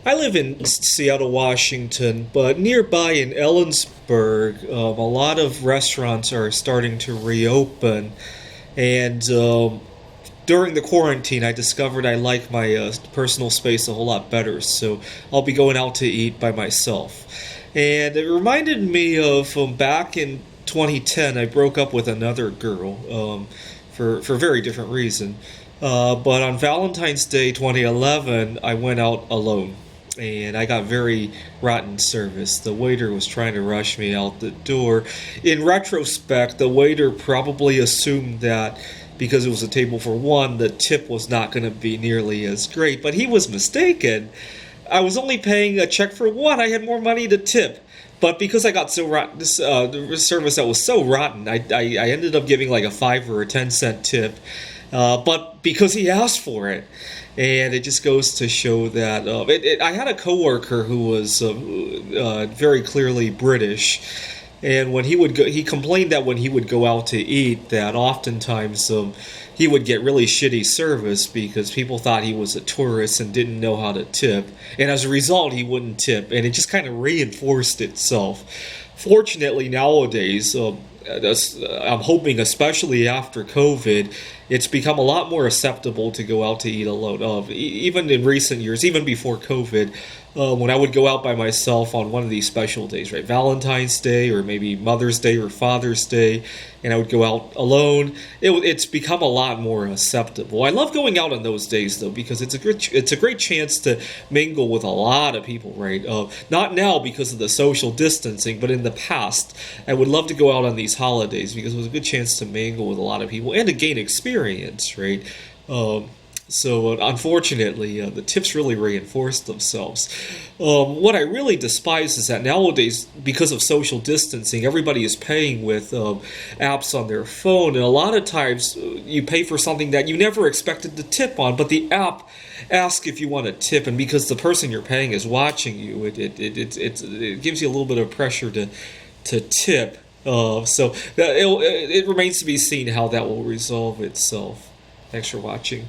I live in Seattle, Washington, but nearby in Ellensburg, a lot of restaurants are starting to reopen. And during the quarantine, I discovered I like my personal space a whole lot better, so I'll be going out to eat by myself. And it reminded me of back in 2010, I broke up with another girl for a very different reason. But on Valentine's Day 2011, I went out alone and I got very rotten service. The waiter was trying to rush me out the door. In retrospect, the waiter probably assumed that because it was a table for one, the tip was not going to be nearly as great, but he was mistaken. I was only paying a check for one. I had more money to tip. But because I got so rotten, this service that was so rotten, I ended up giving like a 5 or a 10 cent tip. But because he asked for it, and it just goes to show that I had a coworker who was very clearly British, and when he would go, he complained that when he would go out to eat, that oftentimes he would get really shitty service because people thought he was a tourist and didn't know how to tip, and as a result, he wouldn't tip, and it just kind of reinforced itself. Fortunately, nowadays, I'm hoping, especially after COVID, it's become a lot more acceptable to go out to eat alone. Even in recent years, even before COVID, when I would go out by myself on one of these special days, right, Valentine's Day or maybe Mother's Day or Father's Day, and I would go out alone, it's become a lot more acceptable. I love going out on those days though because it's a great chance to mingle with a lot of people, right? Not now because of the social distancing, but in the past, I would love to go out on these holidays because it was a good chance to mingle with a lot of people and to gain experience, right? Um, Unfortunately, the tips really reinforce themselves. What I really despise is that nowadays, because of social distancing, everybody is paying with apps on their phone, and a lot of times you pay for something that you never expected to tip on, but the app asks if you want to tip, and because the person you're paying is watching you, it gives you a little bit of pressure to tip. It remains to be seen how that will resolve itself. Thanks for watching.